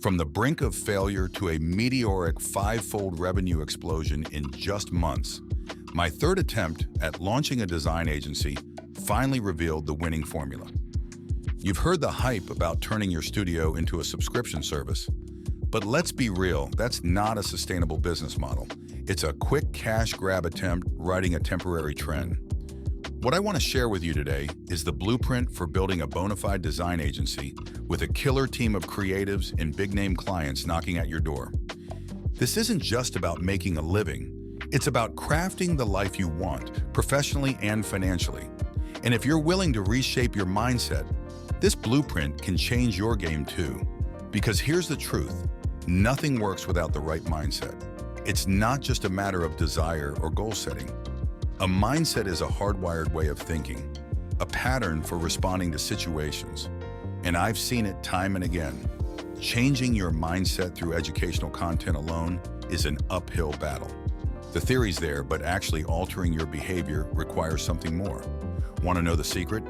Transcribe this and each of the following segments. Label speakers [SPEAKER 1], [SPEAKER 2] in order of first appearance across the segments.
[SPEAKER 1] From the brink of failure to a meteoric five-fold revenue explosion in just months, my third attempt at launching a design agency finally revealed the winning formula. You've heard the hype about turning your studio into a subscription service, but let's be real, that's not a sustainable business model. It's a quick cash grab attempt riding a temporary trend. What I want to share with you today is the blueprint for building a bona fide design agency with a killer team of creatives and big-name clients knocking at your door. This isn't just about making a living. It's about crafting the life you want, professionally and financially. And if you're willing to reshape your mindset, this blueprint can change your game too. Because here's the truth, nothing works without the right mindset. It's not just a matter of desire or goal setting. A mindset is a hardwired way of thinking, a pattern for responding to situations. And I've seen it time and again. Changing your mindset through educational content alone is an uphill battle. The theory's there, but actually altering your behavior requires something more. Want to know the secret?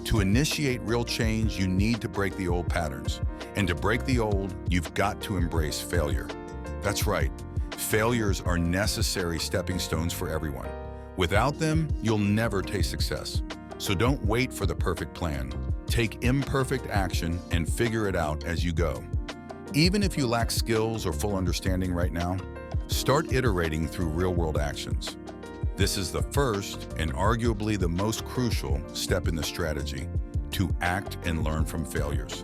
[SPEAKER 1] To initiate real change, you need to break the old patterns. And to break the old, you've got to embrace failure. That's right, failures are necessary stepping stones for everyone. Without them, you'll never taste success. So don't wait for the perfect plan. Take imperfect action and figure it out as you go. Even if you lack skills or full understanding right now, start iterating through real-world actions. This is the first and arguably the most crucial step in the strategy, to act and learn from failures.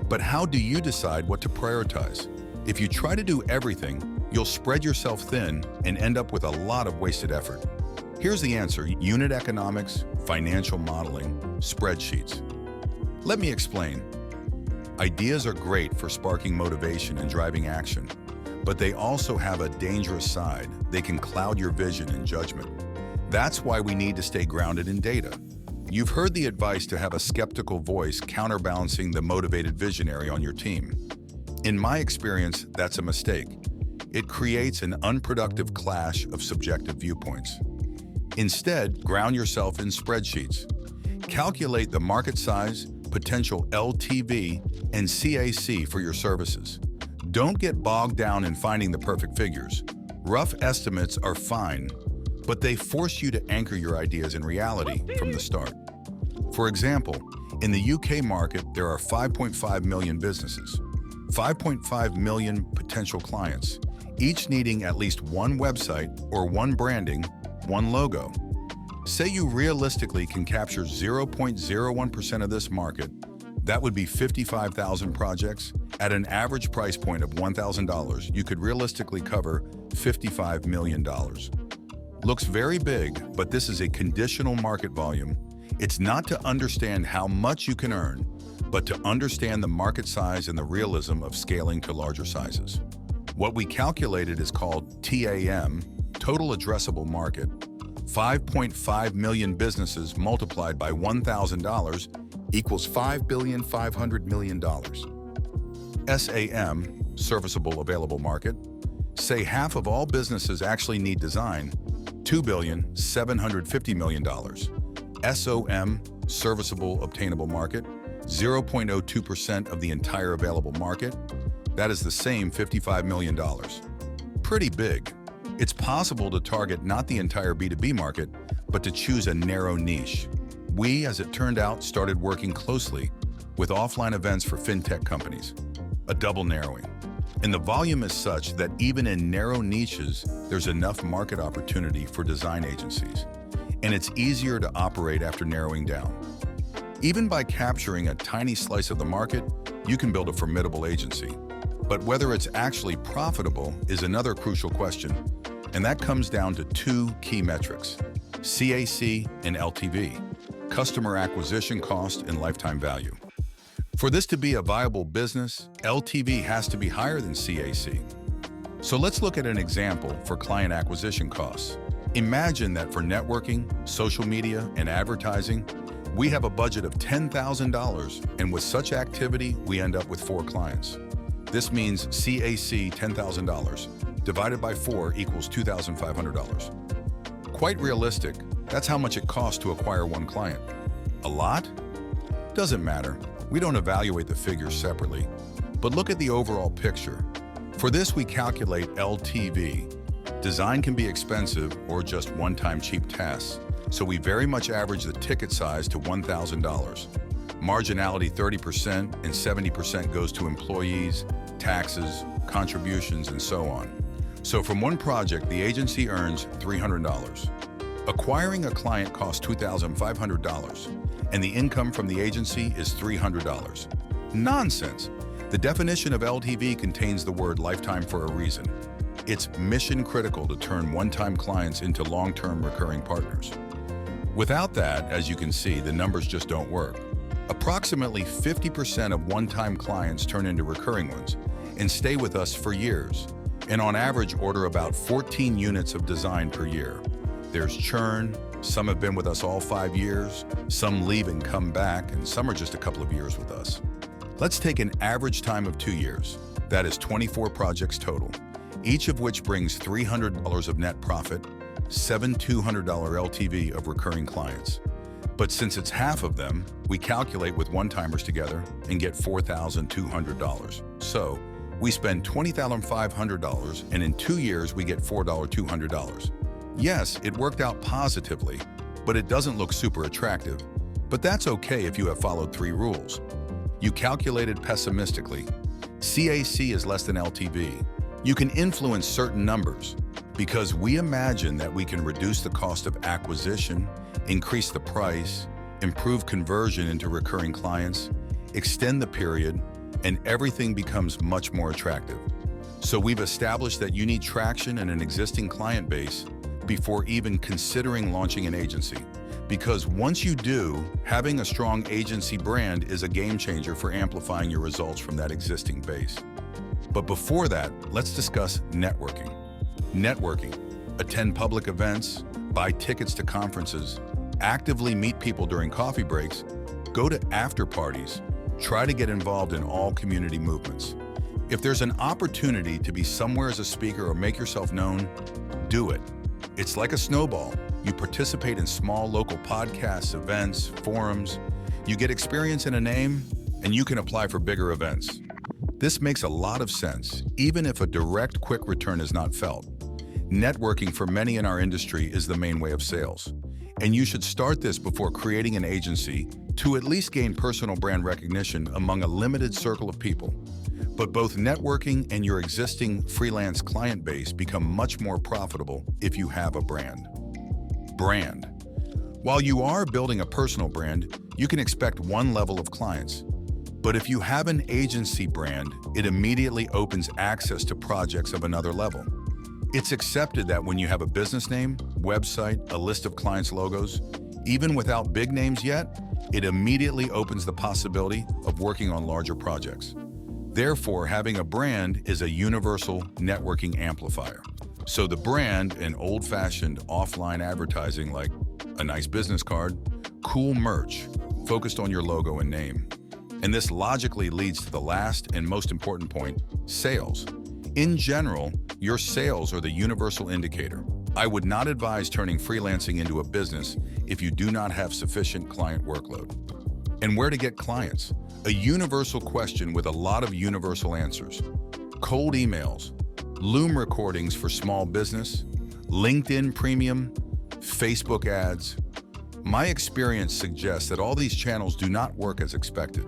[SPEAKER 1] But how do you decide what to prioritize? If you try to do everything, you'll spread yourself thin and end up with a lot of wasted effort. Here's the answer: unit economics, financial modeling, spreadsheets. Let me explain. Ideas are great for sparking motivation and driving action, but they also have a dangerous side. They can cloud your vision and judgment. That's why we need to stay grounded in data. You've heard the advice to have a skeptical voice counterbalancing the motivated visionary on your team. In my experience, that's a mistake. It creates an unproductive clash of subjective viewpoints. Instead, ground yourself in spreadsheets. Calculate the market size, potential LTV, and CAC for your services. Don't get bogged down in finding the perfect figures. Rough estimates are fine, but they force you to anchor your ideas in reality from the start. For example, in the UK market, there are 5.5 million businesses, 5.5 million potential clients, each needing at least one website or one branding, one logo. Say you realistically can capture 0.01% of this market. That would be 55,000 projects. At an average price point of $1,000, you could realistically cover $55 million. Looks very big, but this is a conditional market volume. It's not to understand how much you can earn, but to understand the market size and the realism of scaling to larger sizes. What we calculated is called TAM, Total Addressable Market. 5.5 million businesses multiplied by $1,000 equals $5.5 billion. SAM, Serviceable Available Market. Say half of all businesses actually need design, $2.750 billion. SOM, Serviceable Obtainable Market, 0.02% of the entire available market. That is the same $55 million. Pretty big. It's possible to target not the entire B2B market, but to choose a narrow niche. We, as it turned out, started working closely with offline events for fintech companies, a double narrowing. And the volume is such that even in narrow niches, there's enough market opportunity for design agencies. And it's easier to operate after narrowing down. Even by capturing a tiny slice of the market, you can build a formidable agency. But whether it's actually profitable is another crucial question, and that comes down to two key metrics: CAC and LTV, customer acquisition cost and lifetime value. For this to be a viable business, LTV has to be higher than CAC. So let's look at an example for client acquisition costs. Imagine that for networking, social media, and advertising, we have a budget of $10,000, and with such activity, we end up with 4 clients. This means CAC $10,000 divided by 4 equals $2,500. Quite realistic, that's how much it costs to acquire one client. A lot? Doesn't matter. We don't evaluate the figures separately. But look at the overall picture. For this, we calculate LTV. Design can be expensive or just one-time cheap tasks, so we very much average the ticket size to $1,000. Marginality 30% and 70% goes to employees, taxes, contributions, and so on. So from one project, the agency earns $300. Acquiring a client costs $2,500, and the income from the agency is $300. Nonsense! The definition of LTV contains the word lifetime for a reason. It's mission critical to turn one-time clients into long-term recurring partners. Without that, as you can see, the numbers just don't work. Approximately 50% of one-time clients turn into recurring ones and stay with us for years, and on average order about 14 units of design per year. There's churn, some have been with us all 5 years, some leave and come back, and some are just a couple of years with us. Let's take an average time of 2 years. That is 24 projects total, each of which brings $300 of net profit, $7,200 LTV of recurring clients. But since it's half of them, we calculate with one-timers together and get $4,200. So we spend $20,500, and in 2 years we get $4,200. Yes, it worked out positively, but it doesn't look super attractive. But that's okay if you have followed 3 rules. You calculated pessimistically. CAC is less than LTV. You can influence certain numbers because we imagine that we can reduce the cost of acquisition, increase the price, improve conversion into recurring clients, extend the period, and everything becomes much more attractive. So we've established that you need traction in an existing client base before even considering launching an agency. Because once you do, having a strong agency brand is a game changer for amplifying your results from that existing base. But before that, let's discuss networking. Networking. Attend public events, buy tickets to conferences, actively meet people during coffee breaks, go to after parties, try to get involved in all community movements. If there's an opportunity to be somewhere as a speaker or make yourself known, do it. It's like a snowball. You participate in small local podcasts, events, forums. You get experience in a name, and you can apply for bigger events. This makes a lot of sense, even if a direct, quick return is not felt. Networking for many in our industry is the main way of sales. And you should start this before creating an agency to at least gain personal brand recognition among a limited circle of people. But both networking and your existing freelance client base become much more profitable if you have a brand. Brand. While you are building a personal brand, you can expect one level of clients. But if you have an agency brand, it immediately opens access to projects of another level. It's accepted that when you have a business name, website, a list of clients' logos, even without big names yet, it immediately opens the possibility of working on larger projects. Therefore, having a brand is a universal networking amplifier. So the brand and old-fashioned offline advertising like a nice business card, cool merch, focused on your logo and name. And this logically leads to the last and most important point, sales. In general, your sales are the universal indicator. I would not advise turning freelancing into a business if you do not have sufficient client workload. And where to get clients? A universal question with a lot of universal answers. Cold emails, Loom recordings for small business, LinkedIn Premium, Facebook ads. My experience suggests that all these channels do not work as expected.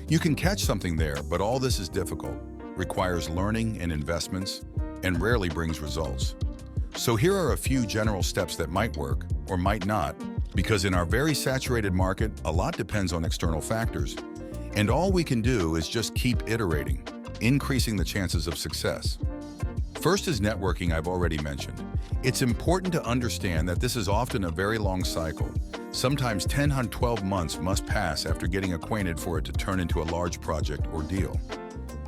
[SPEAKER 1] You can catch something there, but all this is difficult, requires learning and investments, and rarely brings results. So here are a few general steps that might work or might not, because in our very saturated market, a lot depends on external factors. And all we can do is just keep iterating, increasing the chances of success. First is networking, I've already mentioned. It's important to understand that this is often a very long cycle. Sometimes 10 to 12 months must pass after getting acquainted for it to turn into a large project or deal.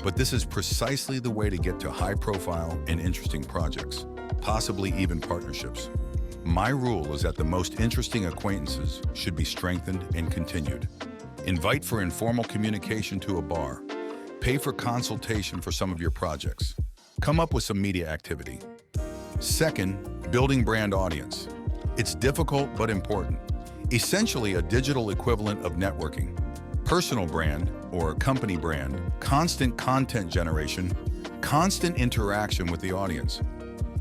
[SPEAKER 1] But this is precisely the way to get to high-profile and interesting projects, possibly even partnerships. My rule is that the most interesting acquaintances should be strengthened and continued. Invite for informal communication to a bar. Pay for consultation for some of your projects. Come up with some media activity. Second, building brand audience. It's difficult but important. Essentially a digital equivalent of networking. Personal brand or company brand, constant content generation, constant interaction with the audience.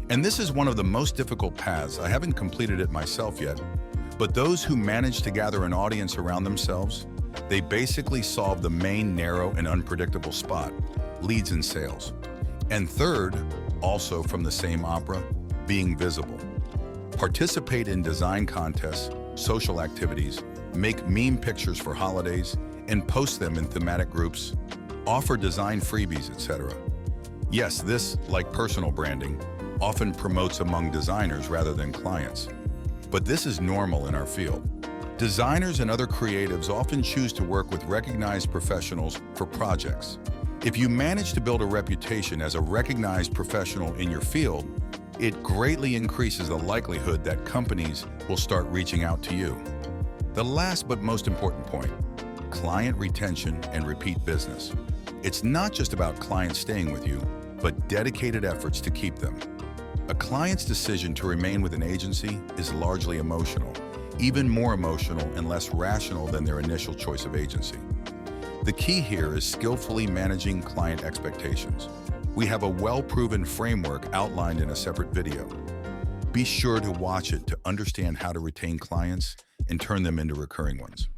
[SPEAKER 1] And this is one of the most difficult paths. I haven't completed it myself yet, but those who manage to gather an audience around themselves, they basically solve the main narrow and unpredictable spot, leads and sales. And third, also from the same opera, being visible. Participate in design contests, social activities, make meme pictures for holidays, and post them in thematic groups, offer design freebies, etc. Yes, this, like personal branding, often promotes among designers rather than clients. But this is normal in our field. Designers and other creatives often choose to work with recognized professionals for projects. If you manage to build a reputation as a recognized professional in your field, it greatly increases the likelihood that companies will start reaching out to you. The last but most important point, client retention and repeat business. It's not just about clients staying with you, but dedicated efforts to keep them. A client's decision to remain with an agency is largely emotional, even more emotional and less rational than their initial choice of agency. The key here is skillfully managing client expectations. We have a well-proven framework outlined in a separate video. Be sure to watch it to understand how to retain clients and turn them into recurring ones.